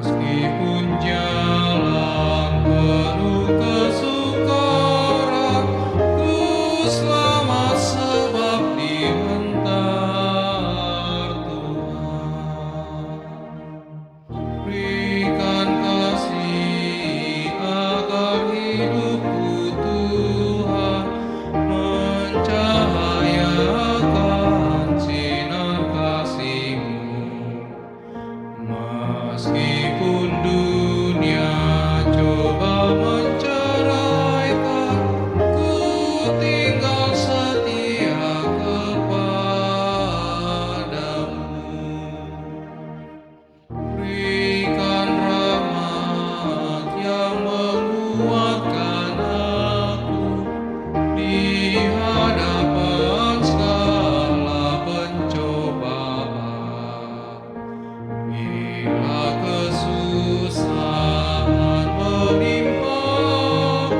Meskipun jalan penuh kesukaran, ku selamat sebab dihantar Tuhan. Berikan kasih agar hidupku Tuhan, mencahayakan sinar kasih-Mu. Meskipun dunia coba menceraikan, ku tinggal setia kepadamu. Berikan rahmat yang menguatkan aku di hadapan segala pencobaan. Bila kesusahan menimpaku,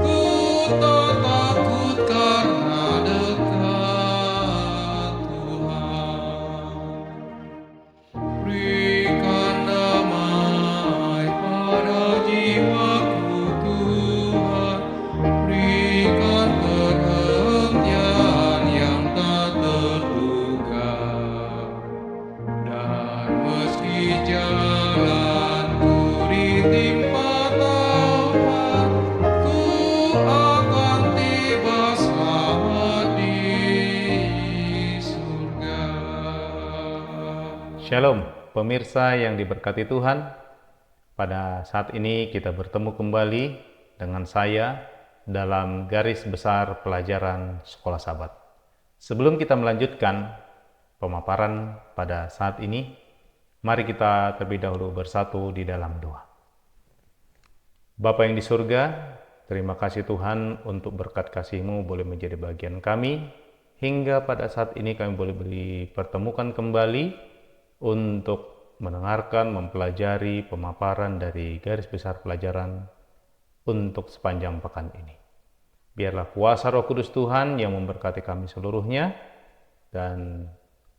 ku tak takut karena dekat Tuhan. Berikan damai pada jiwaku Tuhan, berikan perhentian yang tak terduga. Dan meski jalanku ditimpa taufan, ku akan tiba selamat di surga. Shalom, pemirsa yang diberkati Tuhan. Pada saat ini kita bertemu kembali dengan saya dalam garis besar pelajaran Sekolah Sabat. Sebelum kita melanjutkan pemaparan pada saat ini, mari kita terlebih dahulu bersatu di dalam doa. Bapa yang di surga, terima kasih Tuhan untuk berkat kasih-Mu boleh menjadi bagian kami, hingga pada saat ini kami boleh dipertemukan kembali untuk mendengarkan, mempelajari pemaparan dari garis besar pelajaran untuk sepanjang pekan ini. Biarlah kuasa Roh Kudus Tuhan yang memberkati kami seluruhnya, dan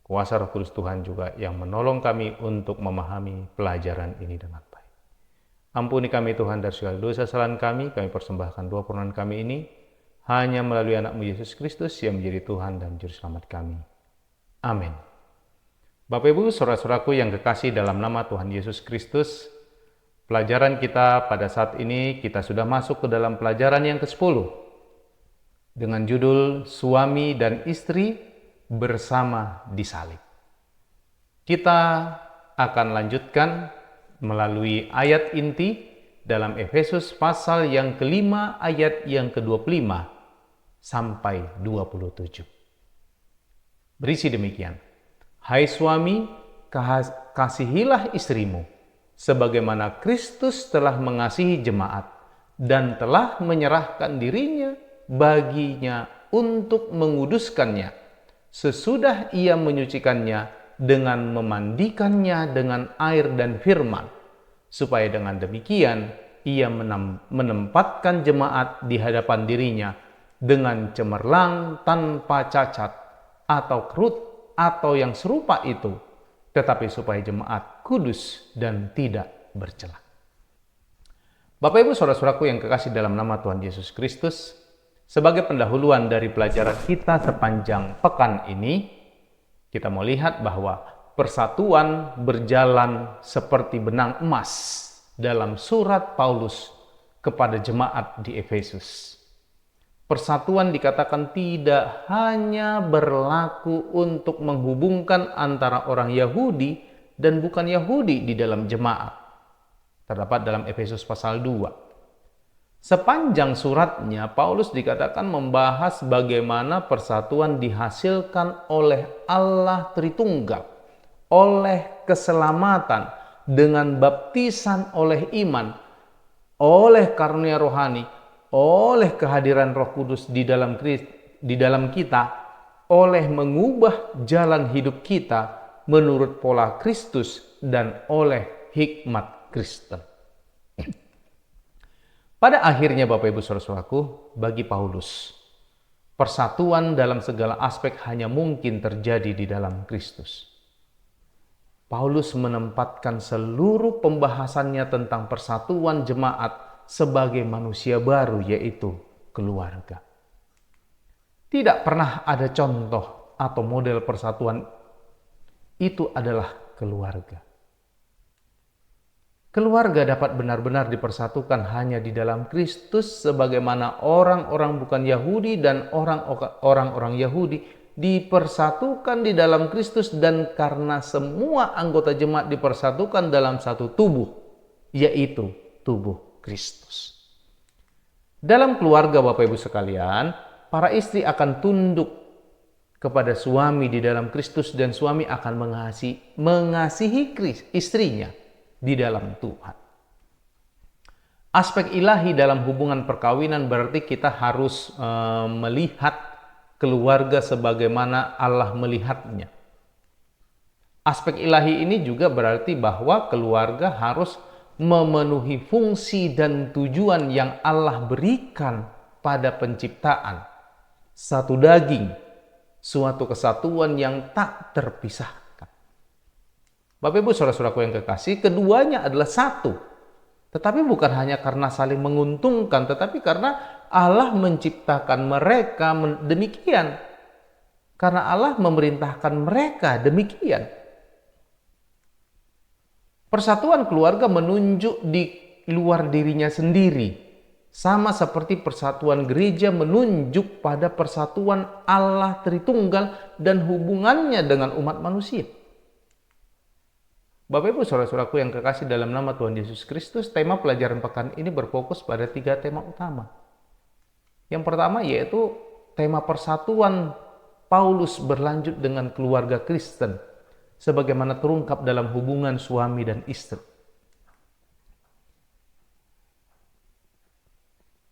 kuasa Roh Kudus Tuhan juga yang menolong kami untuk memahami pelajaran ini dengan baik. Ampuni kami Tuhan dari segala dosa kesalahan kami persembahkan dua permohonan kami ini hanya melalui anak-Mu Yesus Kristus yang menjadi Tuhan dan Juru Selamat kami. Amin. Bapak Ibu, saudara-saudaraku yang kekasih dalam nama Tuhan Yesus Kristus, pelajaran kita pada saat ini kita sudah masuk ke dalam pelajaran yang ke-10 dengan judul Suami dan Istri Bersama di Salib. Kita akan lanjutkan melalui ayat inti dalam Efesus pasal yang kelima ayat yang ke-25 sampai 27. Berisi demikian. Hai suami, kasihilah istrimu, sebagaimana Kristus telah mengasihi jemaat dan telah menyerahkan dirinya baginya untuk menguduskannya, sesudah ia menyucikannya dengan memandikannya dengan air dan firman, supaya dengan demikian ia menempatkan jemaat di hadapan dirinya dengan cemerlang tanpa cacat atau kerut atau yang serupa itu, tetapi supaya jemaat kudus dan tidak bercela. Bapak Ibu saudara-saudaraku yang kekasih dalam nama Tuhan Yesus Kristus, sebagai pendahuluan dari pelajaran kita sepanjang pekan ini, kita mau lihat bahwa persatuan berjalan seperti benang emas dalam surat Paulus kepada jemaat di Efesus. Persatuan dikatakan tidak hanya berlaku untuk menghubungkan antara orang Yahudi dan bukan Yahudi di dalam jemaat. Terdapat dalam Efesus pasal 2. Sepanjang suratnya, Paulus dikatakan membahas bagaimana persatuan dihasilkan oleh Allah Tritunggal, oleh keselamatan dengan baptisan oleh iman, oleh karunia rohani, oleh kehadiran Roh Kudus di dalam kita, oleh mengubah jalan hidup kita menurut pola Kristus dan oleh hikmat Kristen. Pada akhirnya Bapak Ibu Saudara-saudaraku, bagi Paulus, persatuan dalam segala aspek hanya mungkin terjadi di dalam Kristus. Paulus menempatkan seluruh pembahasannya tentang persatuan jemaat sebagai manusia baru, yaitu keluarga. Tidak pernah ada contoh atau model persatuan itu adalah keluarga. Keluarga dapat benar-benar dipersatukan hanya di dalam Kristus, sebagaimana orang-orang bukan Yahudi dan orang-orang Yahudi dipersatukan di dalam Kristus, dan karena semua anggota jemaat dipersatukan dalam satu tubuh, yaitu tubuh Kristus. Dalam keluarga Bapak Ibu sekalian, para istri akan tunduk kepada suami di dalam Kristus, dan suami akan mengasihi istrinya di dalam Tuhan. Aspek ilahi dalam hubungan perkawinan berarti kita harus melihat keluarga sebagaimana Allah melihatnya. Aspek ilahi ini juga berarti bahwa keluarga harus memenuhi fungsi dan tujuan yang Allah berikan pada penciptaan. Satu daging, suatu kesatuan yang tak terpisahkan. Bapak Ibu saudara-saudaraku yang kekasih, keduanya adalah satu. Tetapi bukan hanya karena saling menguntungkan, tetapi karena Allah menciptakan mereka demikian. Karena Allah memerintahkan mereka demikian. Persatuan keluarga menunjuk di luar dirinya sendiri. Sama seperti persatuan gereja menunjuk pada persatuan Allah Tritunggal dan hubungannya dengan umat manusia. Bapak Ibu saudara-saudaraku yang kekasih dalam nama Tuhan Yesus Kristus, tema pelajaran pekan ini berfokus pada 3 tema utama. Yang pertama yaitu tema persatuan Paulus berlanjut dengan keluarga Kristen, sebagaimana terungkap dalam hubungan suami dan istri.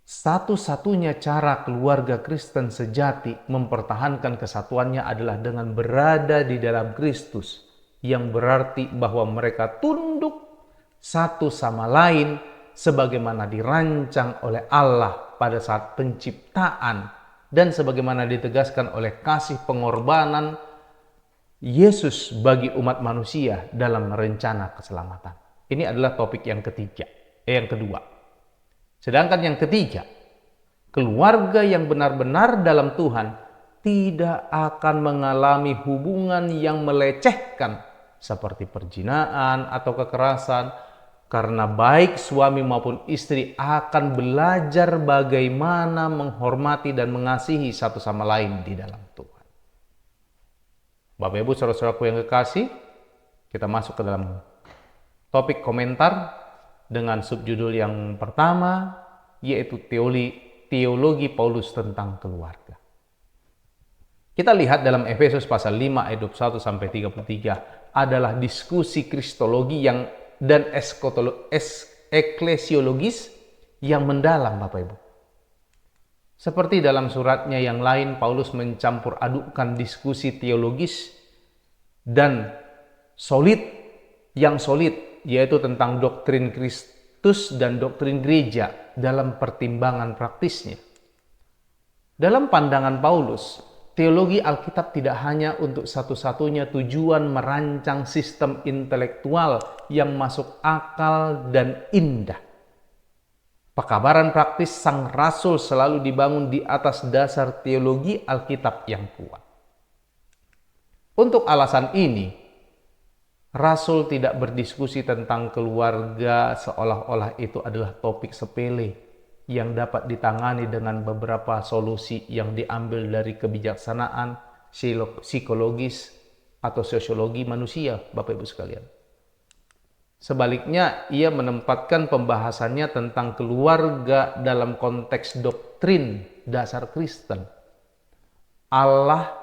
Satu-satunya cara keluarga Kristen sejati mempertahankan kesatuannya adalah dengan berada di dalam Kristus, yang berarti bahwa mereka tunduk satu sama lain sebagaimana dirancang oleh Allah pada saat penciptaan dan sebagaimana ditegaskan oleh kasih pengorbanan Yesus bagi umat manusia dalam rencana keselamatan. Ini adalah topik yang kedua. Sedangkan yang ketiga, keluarga yang benar-benar dalam Tuhan tidak akan mengalami hubungan yang melecehkan seperti perzinaan atau kekerasan, karena baik suami maupun istri akan belajar bagaimana menghormati dan mengasihi satu sama lain di dalam Tuhan. Bapak Ibu saudara-saudaraku yang kekasih, kita masuk ke dalam topik komentar dengan subjudul yang pertama, yaitu teologi Paulus tentang keluarga. Kita lihat dalam Efesus pasal 5 ayat 21 sampai 33 adalah diskusi kristologi dan eklesiologis yang mendalam, Bapak Ibu. Seperti dalam suratnya yang lain, Paulus mencampur adukkan diskusi teologis dan yang solid, yaitu tentang doktrin Kristus dan doktrin gereja dalam pertimbangan praktisnya. Dalam pandangan Paulus, teologi Alkitab tidak hanya untuk satu-satunya tujuan merancang sistem intelektual yang masuk akal dan indah. Pekabaran praktis sang rasul selalu dibangun di atas dasar teologi Alkitab yang kuat. Untuk alasan ini, rasul tidak berdiskusi tentang keluarga seolah-olah itu adalah topik sepele yang dapat ditangani dengan beberapa solusi yang diambil dari kebijaksanaan psikologis atau sosiologi manusia, Bapak Ibu sekalian. Sebaliknya, ia menempatkan pembahasannya tentang keluarga dalam konteks doktrin dasar Kristen. Allah,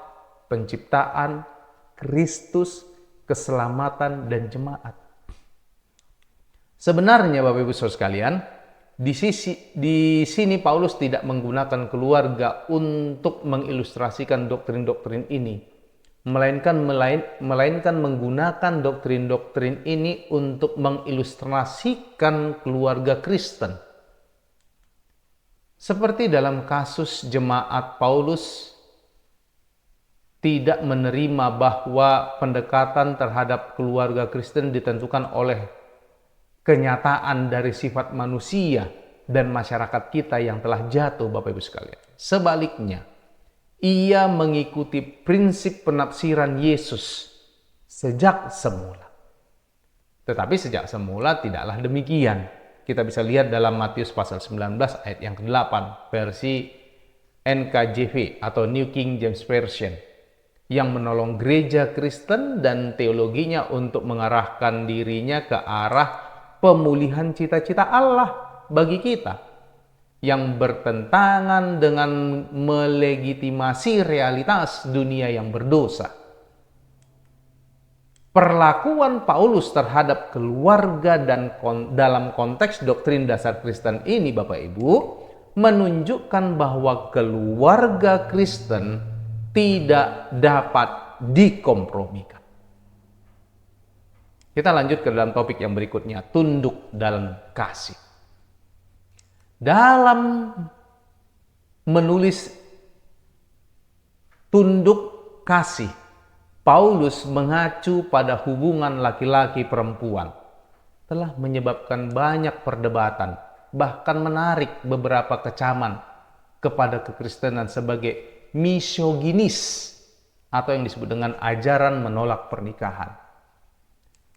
penciptaan, Kristus, keselamatan, dan jemaat. Sebenarnya Bapak Ibu Saudara sekalian, di sini Paulus tidak menggunakan keluarga untuk mengilustrasikan doktrin-doktrin ini, melainkan menggunakan doktrin-doktrin ini untuk mengilustrasikan keluarga Kristen. Seperti dalam kasus jemaat Paulus tidak menerima bahwa pendekatan terhadap keluarga Kristen ditentukan oleh kenyataan dari sifat manusia dan masyarakat kita yang telah jatuh, Bapak Ibu sekalian. Sebaliknya, ia mengikuti prinsip penafsiran Yesus sejak semula. Tetapi sejak semula tidaklah demikian. Kita bisa lihat dalam Matius pasal 19 ayat yang ke-8 versi NKJV atau New King James Version, yang menolong gereja Kristen dan teologinya untuk mengarahkan dirinya ke arah pemulihan cita-cita Allah bagi kita, yang bertentangan dengan melegitimasi realitas dunia yang berdosa. Perlakuan Paulus terhadap keluarga dan dalam konteks doktrin dasar Kristen ini, Bapak Ibu, menunjukkan bahwa keluarga Kristen tidak dapat dikompromikan. Kita lanjut ke dalam topik yang berikutnya, tunduk dalam kasih. Dalam menulis tunduk kasih, Paulus mengacu pada hubungan laki-laki perempuan, telah menyebabkan banyak perdebatan, bahkan menarik beberapa kecaman kepada kekristenan sebagai misoginis atau yang disebut dengan ajaran menolak pernikahan.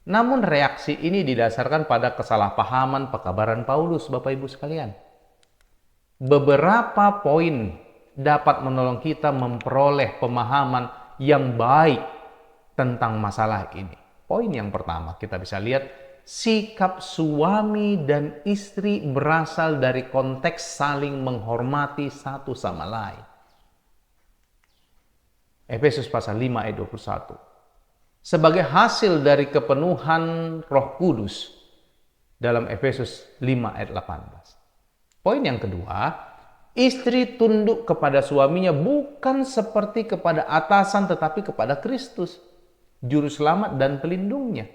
Namun reaksi ini didasarkan pada kesalahpahaman pekabaran Paulus, Bapak Ibu sekalian. Beberapa poin dapat menolong kita memperoleh pemahaman yang baik tentang masalah ini. Poin yang pertama, kita bisa lihat sikap suami dan istri berasal dari konteks saling menghormati satu sama lain. Efesus pasal 5 ayat 21. Sebagai hasil dari kepenuhan Roh Kudus dalam Efesus 5 ayat 18. Poin yang kedua, istri tunduk kepada suaminya bukan seperti kepada atasan tetapi kepada Kristus, juru selamat dan pelindungnya.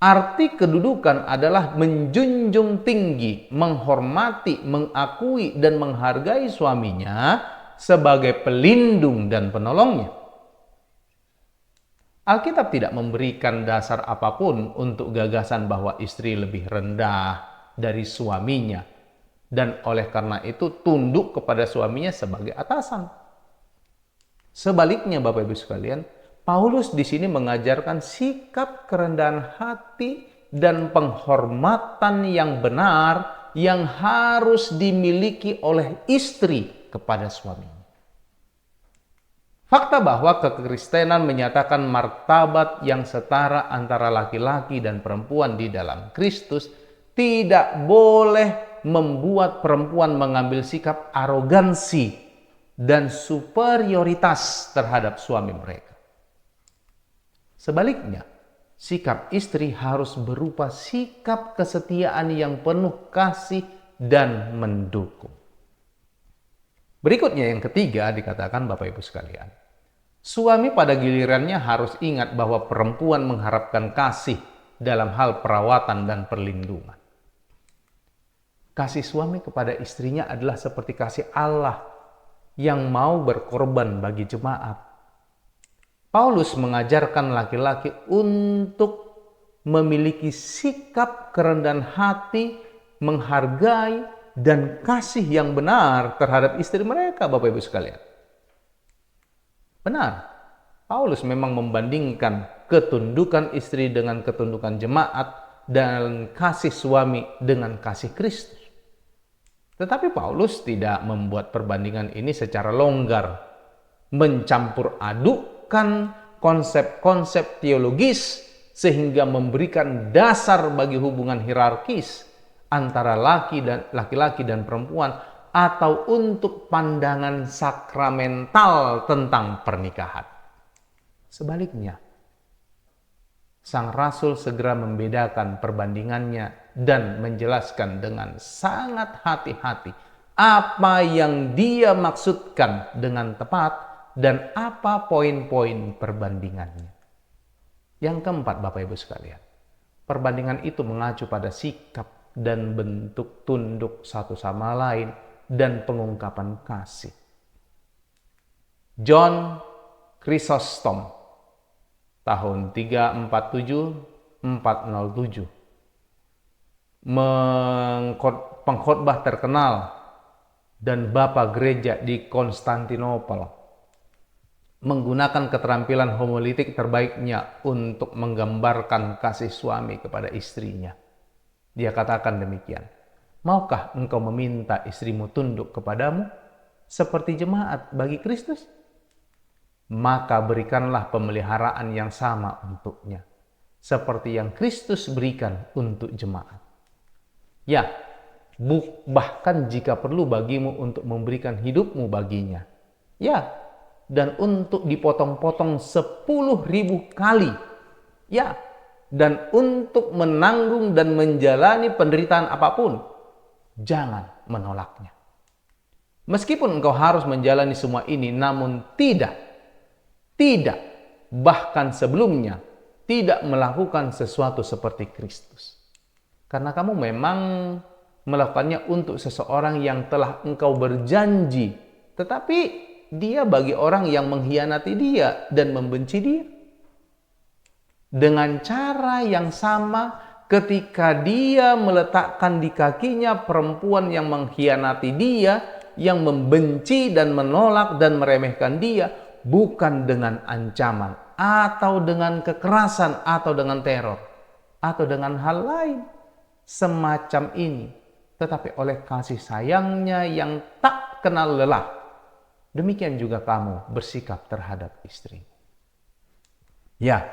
Arti kedudukan adalah menjunjung tinggi, menghormati, mengakui dan menghargai suaminya sebagai pelindung dan penolongnya. Alkitab tidak memberikan dasar apapun untuk gagasan bahwa istri lebih rendah dari suaminya dan oleh karena itu tunduk kepada suaminya sebagai atasan. Sebaliknya, Bapak Ibu sekalian, Paulus di sini mengajarkan sikap kerendahan hati dan penghormatan yang benar yang harus dimiliki oleh istri kepada suaminya. Fakta bahwa kekristenan menyatakan martabat yang setara antara laki-laki dan perempuan di dalam Kristus tidak boleh membuat perempuan mengambil sikap arogansi dan superioritas terhadap suami mereka. Sebaliknya, sikap istri harus berupa sikap kesetiaan yang penuh kasih dan mendukung. Berikutnya yang ketiga dikatakan Bapak Ibu sekalian, suami pada gilirannya harus ingat bahwa perempuan mengharapkan kasih dalam hal perawatan dan perlindungan. Kasih suami kepada istrinya adalah seperti kasih Allah yang mau berkorban bagi jemaat. Paulus mengajarkan laki-laki untuk memiliki sikap kerendahan hati, menghargai dan kasih yang benar terhadap istri mereka, Bapak Ibu sekalian. Benar, Paulus memang membandingkan ketundukan istri dengan ketundukan jemaat dan kasih suami dengan kasih Kristus. Tetapi Paulus tidak membuat perbandingan ini secara longgar, mencampur adukkan konsep-konsep teologis sehingga memberikan dasar bagi hubungan hierarkis antara laki-laki dan perempuan atau untuk pandangan sakramental tentang pernikahan. Sebaliknya, Sang Rasul segera membedakan perbandingannya dan menjelaskan dengan sangat hati-hati apa yang dia maksudkan dengan tepat dan apa poin-poin perbandingannya. Yang keempat, Bapak Ibu sekalian, perbandingan itu mengacu pada sikap dan bentuk tunduk satu sama lain dan pengungkapan kasih. John Chrysostom tahun 347-407, pengkhotbah terkenal dan bapa gereja di Konstantinopel, menggunakan keterampilan homiletik terbaiknya untuk menggambarkan kasih suami kepada istrinya. Dia katakan demikian, "Maukah engkau meminta istrimu tunduk kepadamu seperti jemaat bagi Kristus? Maka berikanlah pemeliharaan yang sama untuknya, seperti yang Kristus berikan untuk jemaat. Ya, bahkan jika perlu bagimu untuk memberikan hidupmu baginya. Ya, dan untuk dipotong-potong 10.000 kali. Ya, dan untuk menanggung dan menjalani penderitaan apapun, jangan menolaknya. Meskipun engkau harus menjalani semua ini, namun tidak, bahkan sebelumnya, tidak melakukan sesuatu seperti Kristus. Karena kamu memang melakukannya untuk seseorang yang telah engkau berjanji, tetapi dia bagi orang yang mengkhianati dia dan membenci dia. Dengan cara yang sama, ketika dia meletakkan di kakinya perempuan yang mengkhianati dia, yang membenci dan menolak dan meremehkan dia, bukan dengan ancaman atau dengan kekerasan atau dengan teror atau dengan hal lain semacam ini, tetapi oleh kasih sayangnya yang tak kenal lelah, demikian juga kamu bersikap terhadap istri. Ya,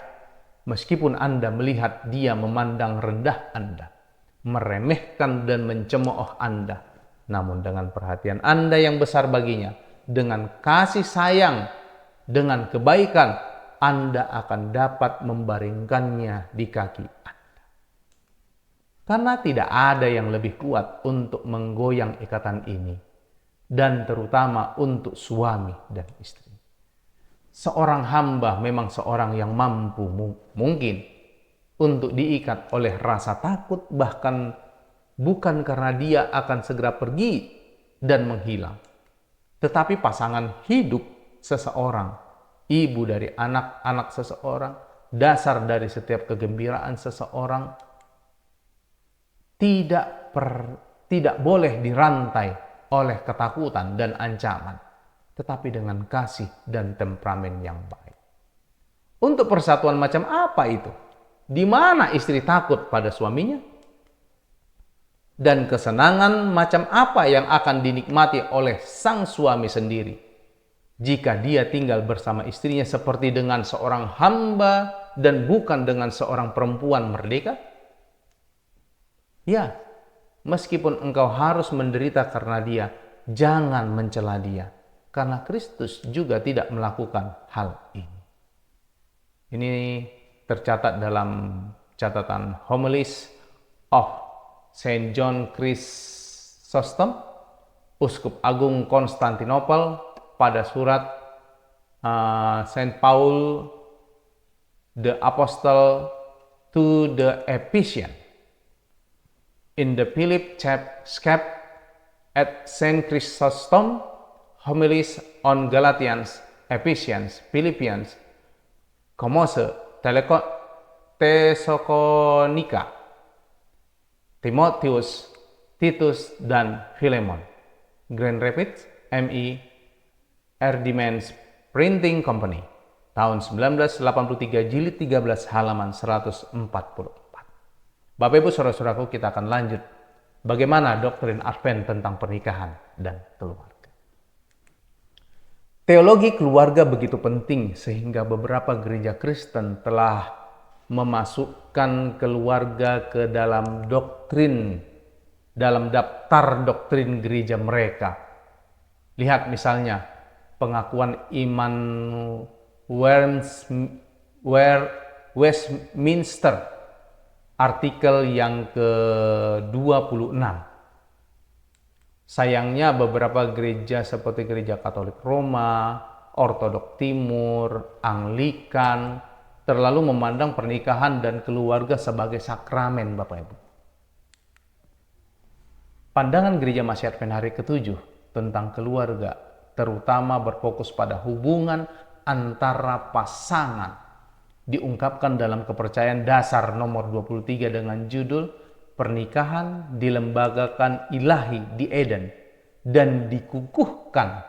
meskipun Anda melihat dia memandang rendah Anda, meremehkan dan mencemooh Anda, namun dengan perhatian Anda yang besar baginya, dengan kasih sayang, dengan kebaikan, Anda akan dapat membaringkannya di kaki Anda. Karena tidak ada yang lebih kuat untuk menggoyang ikatan ini, dan terutama untuk suami dan istri. Seorang hamba memang seorang yang mampu mungkin untuk diikat oleh rasa takut, bahkan bukan karena dia akan segera pergi dan menghilang, tetapi pasangan hidup seseorang, ibu dari anak-anak seseorang, dasar dari setiap kegembiraan seseorang, tidak boleh dirantai oleh ketakutan dan ancaman, tetapi dengan kasih dan temperamen yang baik. Untuk persatuan macam apa itu? Di mana istri takut pada suaminya? Dan kesenangan macam apa yang akan dinikmati oleh sang suami sendiri jika dia tinggal bersama istrinya seperti dengan seorang hamba dan bukan dengan seorang perempuan merdeka? Ya, meskipun engkau harus menderita karena dia, jangan mencela dia, karena Kristus juga tidak melakukan hal ini. Ini tercatat dalam catatan Homilies of Saint John Chrysostom, Uskup Agung Konstantinopel, pada surat Saint Paul the Apostle to the Ephesians. In the Philip Scap at Saint Chrysostom, Homilies on Galatians, Ephesians, Philippians, Colosse, Tesalonika, Timotius, Titus, dan Philemon. Grand Rapids, MI Erdemans Printing Company, tahun 1983, jilid 13, halaman 144. Bapak Ibu Saudara-saudaraku, kita akan lanjut bagaimana doktrin Advent tentang pernikahan dan keluarga. Teologi keluarga begitu penting sehingga beberapa gereja Kristen telah memasukkan keluarga ke dalam daftar doktrin gereja mereka. Lihat misalnya pengakuan iman Westminster, artikel yang ke-26. Sayangnya beberapa gereja seperti Gereja Katolik Roma, Ortodok Timur, Anglikan terlalu memandang pernikahan dan keluarga sebagai sakramen, Bapak Ibu. Pandangan Gereja Masih Advent Hari ke-7 tentang keluarga terutama berfokus pada hubungan antara pasangan. Diungkapkan dalam kepercayaan dasar nomor 23 dengan judul Pernikahan dilembagakan ilahi di Eden dan dikukuhkan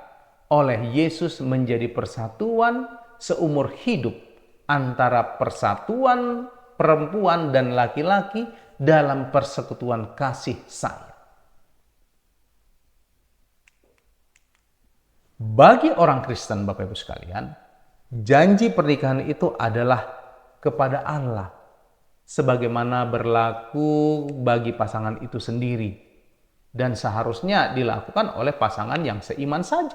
oleh Yesus menjadi persatuan seumur hidup antara persatuan perempuan dan laki-laki dalam persekutuan kasih sayang. Bagi orang Kristen, Bapak Ibu sekalian, janji pernikahan itu adalah kepada Allah, sebagaimana berlaku bagi pasangan itu sendiri, dan seharusnya dilakukan oleh pasangan yang seiman saja.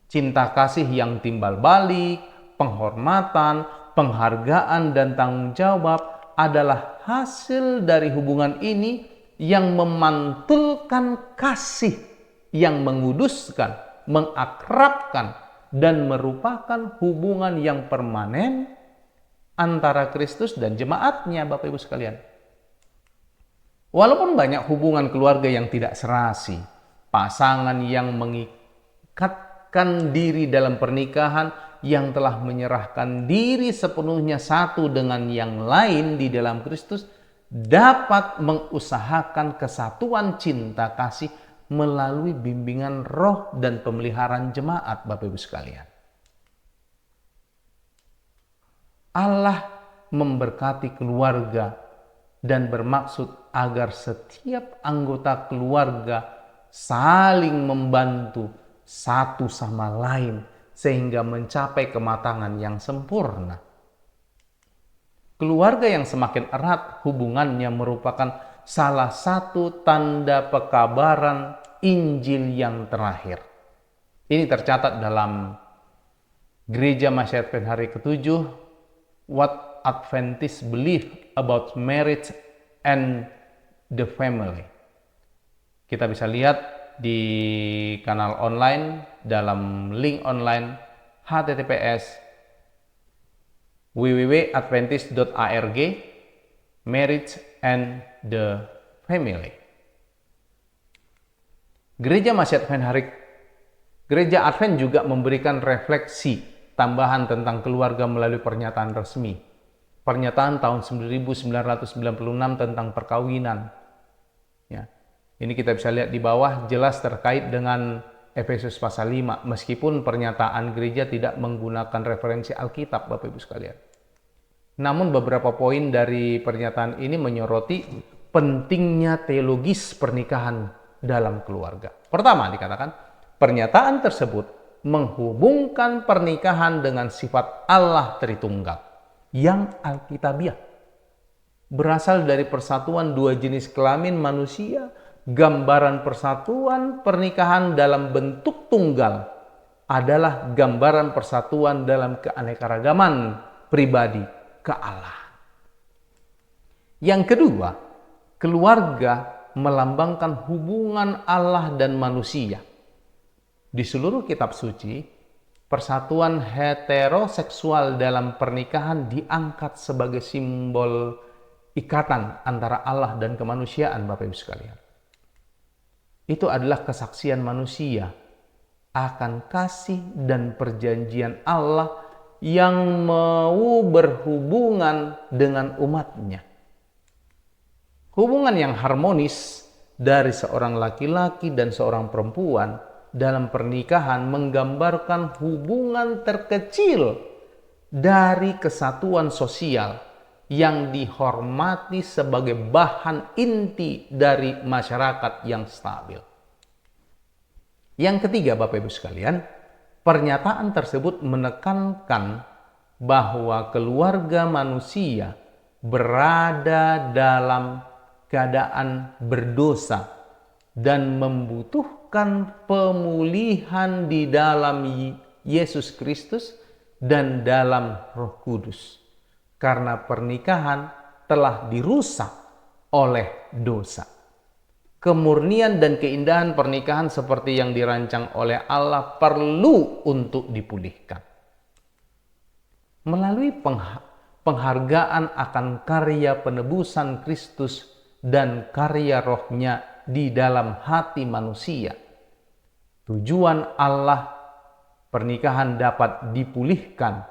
Cinta kasih yang timbal balik, penghormatan, penghargaan, dan tanggung jawab adalah hasil dari hubungan ini yang memantulkan kasih yang menguduskan, mengakrabkan, dan merupakan hubungan yang permanen antara Kristus dan jemaatnya, Bapak Ibu sekalian. Walaupun banyak hubungan keluarga yang tidak serasi, pasangan yang mengikatkan diri dalam pernikahan yang telah menyerahkan diri sepenuhnya satu dengan yang lain di dalam Kristus dapat mengusahakan kesatuan cinta kasih melalui bimbingan roh dan pemeliharaan jemaat, Bapak Ibu sekalian. Allah memberkati keluarga dan bermaksud agar setiap anggota keluarga saling membantu satu sama lain sehingga mencapai kematangan yang sempurna. Keluarga yang semakin erat hubungannya merupakan salah satu tanda pekabaran Injil yang terakhir. Ini tercatat dalam Gereja Masyarakat Advent hari ke-7, What Adventists Believe About Marriage and the Family. Kita bisa lihat di kanal online dalam link online https www.adventist.org Marriage and the Family. Gereja Advent juga memberikan refleksi tambahan tentang keluarga melalui pernyataan resmi. Pernyataan tahun 1996 tentang perkawinan. Ya. Ini kita bisa lihat di bawah, jelas terkait dengan Efesus pasal 5, meskipun pernyataan gereja tidak menggunakan referensi Alkitab, Bapak Ibu sekalian. Namun beberapa poin dari pernyataan ini menyoroti pentingnya teologis pernikahan dalam keluarga. Pertama dikatakan, pernyataan tersebut menghubungkan pernikahan dengan sifat Allah Tritunggal yang alkitabiah. Berasal dari persatuan dua jenis kelamin manusia, gambaran persatuan pernikahan dalam bentuk tunggal adalah gambaran persatuan dalam keanekaragaman pribadi ke Allah. Yang kedua, keluarga melambangkan hubungan Allah dan manusia. Di seluruh kitab suci, persatuan heteroseksual dalam pernikahan diangkat sebagai simbol ikatan antara Allah dan kemanusiaan, Bapak Ibu sekalian. Itu adalah kesaksian manusia akan kasih dan perjanjian Allah yang mau berhubungan dengan umatnya. Hubungan yang harmonis dari seorang laki-laki dan seorang perempuan dalam pernikahan menggambarkan hubungan terkecil dari kesatuan sosial yang dihormati sebagai bahan inti dari masyarakat yang stabil. Yang ketiga, Bapak Ibu sekalian, pernyataan tersebut menekankan bahwa keluarga manusia berada dalam keadaan berdosa dan membutuhkan pemulihan di dalam Yesus Kristus dan dalam Roh Kudus. Karena pernikahan telah dirusak oleh dosa. Kemurnian dan keindahan pernikahan seperti yang dirancang oleh Allah perlu untuk dipulihkan. Melalui penghargaan akan karya penebusan Kristus dan karya rohnya di dalam hati manusia, tujuan Allah pernikahan dapat dipulihkan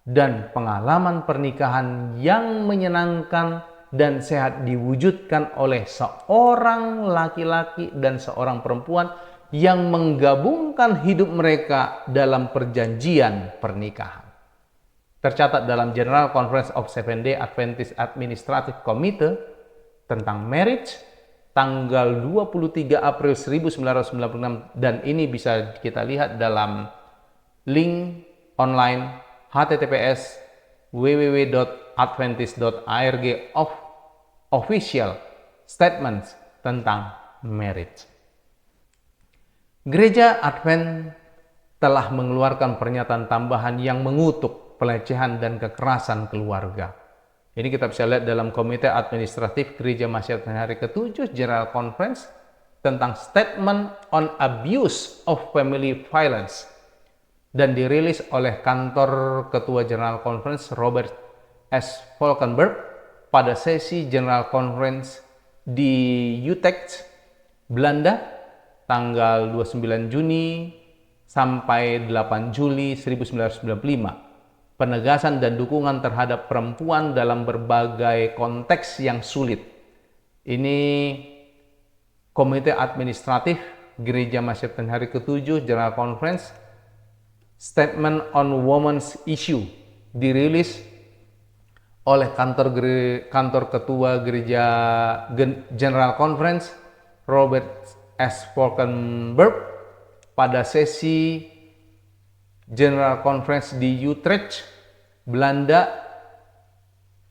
dan pengalaman pernikahan yang menyenangkan dan sehat diwujudkan oleh seorang laki-laki dan seorang perempuan yang menggabungkan hidup mereka dalam perjanjian pernikahan. Tercatat dalam General Conference of Seventh-day Adventist Administrative Committee tentang marriage tanggal 23 April 1996, dan ini bisa kita lihat dalam link online https://www.adventist.org official statements tentang marriage. Gereja Advent telah mengeluarkan pernyataan tambahan yang mengutuk pelecehan dan kekerasan keluarga. Ini kita bisa lihat dalam Komite Administratif Gereja Masyarakat Hari ke-7 General Conference tentang Statement on Abuse of Family Violence, dan dirilis oleh kantor Ketua General Conference Robert S. Valkenburg pada sesi General Conference di Utrecht, Belanda, tanggal 29 Juni sampai 8 Juli 1995. Penegasan dan dukungan terhadap perempuan dalam berbagai konteks yang sulit. Ini Komite Administratif Gereja Masyarakat Hari ke-7 General Conference Statement on Women's Issue dirilis oleh kantor Ketua Gereja General Conference Robert S. Valkenburg pada sesi General Conference di Utrecht, Belanda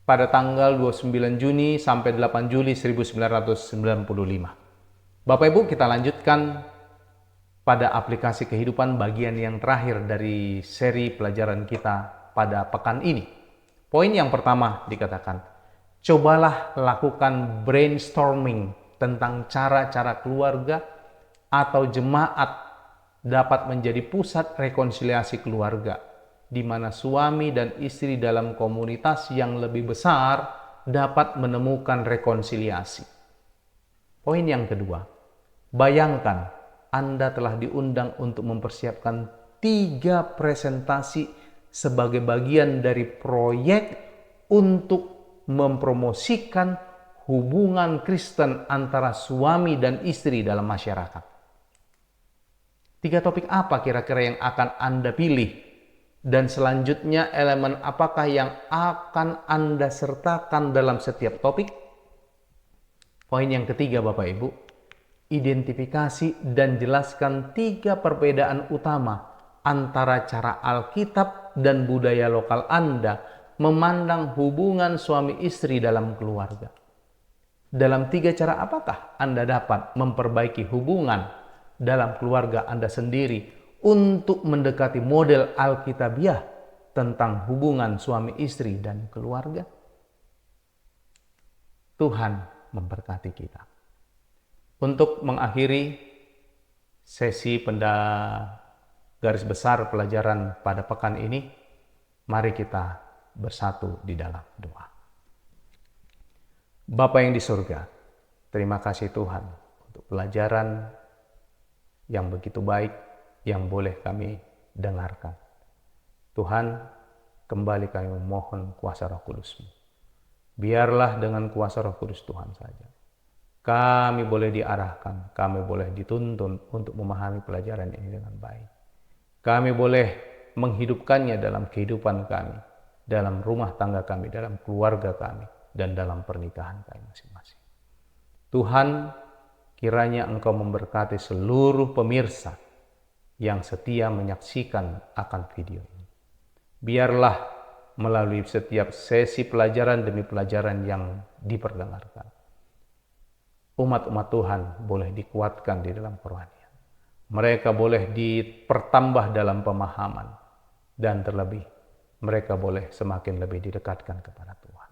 pada tanggal 29 Juni sampai 8 Juli 1995. Bapak Ibu, kita lanjutkan pada aplikasi kehidupan bagian yang terakhir dari seri pelajaran kita pada pekan ini. Poin yang pertama dikatakan, cobalah lakukan brainstorming tentang cara-cara keluarga atau jemaat dapat menjadi pusat rekonsiliasi keluarga, di mana suami dan istri dalam komunitas yang lebih besar dapat menemukan rekonsiliasi. Poin yang kedua, bayangkan Anda telah diundang untuk mempersiapkan 3 presentasi sebagai bagian dari proyek untuk mempromosikan hubungan Kristen antara suami dan istri dalam masyarakat. 3 topik apa kira-kira yang akan Anda pilih? Dan selanjutnya elemen apakah yang akan Anda sertakan dalam setiap topik? Poin yang ketiga Bapak Ibu, identifikasi dan jelaskan 3 perbedaan utama antara cara Alkitab dan budaya lokal Anda memandang hubungan suami istri dalam keluarga. Dalam 3 cara apakah Anda dapat memperbaiki hubungan dalam keluarga Anda sendiri untuk mendekati model Alkitabiah tentang hubungan suami istri dan keluarga? Tuhan memberkati kita. Untuk mengakhiri sesi garis besar pelajaran pada pekan ini, mari kita bersatu di dalam doa. Bapa yang di surga, terima kasih Tuhan untuk pelajaran yang begitu baik yang boleh kami dengarkan. Tuhan, kembali kami memohon kuasa Roh Kudus-Mu. Biarlah dengan kuasa Roh Kudus Tuhan saja kami boleh diarahkan, kami boleh dituntun untuk memahami pelajaran ini dengan baik. Kami boleh menghidupkannya dalam kehidupan kami, dalam rumah tangga kami, dalam keluarga kami, dan dalam pernikahan kami masing-masing. Tuhan, kiranya Engkau memberkati seluruh pemirsa yang setia menyaksikan akan video ini. Biarlah melalui setiap sesi pelajaran demi pelajaran yang diperdengarkan, umat-umat Tuhan boleh dikuatkan di dalam kerohanian. Mereka boleh dipertambah dalam pemahaman, dan terlebih mereka boleh semakin lebih didekatkan kepada Tuhan.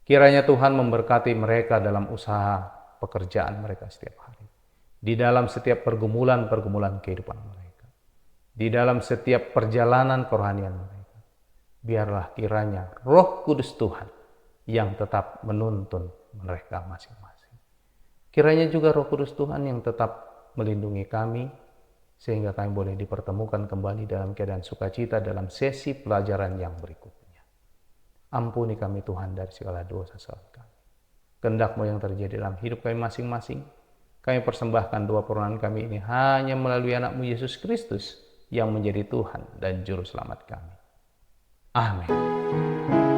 Kiranya Tuhan memberkati mereka dalam usaha pekerjaan mereka setiap hari, di dalam setiap pergumulan-pergumulan kehidupan mereka, di dalam setiap perjalanan kerohanian mereka. Biarlah kiranya Roh Kudus Tuhan yang tetap menuntun mereka masing-masing. Kiranya juga Roh Kudus Tuhan yang tetap melindungi kami sehingga kami boleh dipertemukan kembali dalam keadaan sukacita dalam sesi pelajaran yang berikutnya. Ampuni kami Tuhan dari segala dosa salah kami. Kehendak-Mu yang terjadi dalam hidup kami masing-masing. Kami persembahkan doa permohonan kami ini hanya melalui anak-Mu Yesus Kristus yang menjadi Tuhan dan Juru Selamat kami. Amin.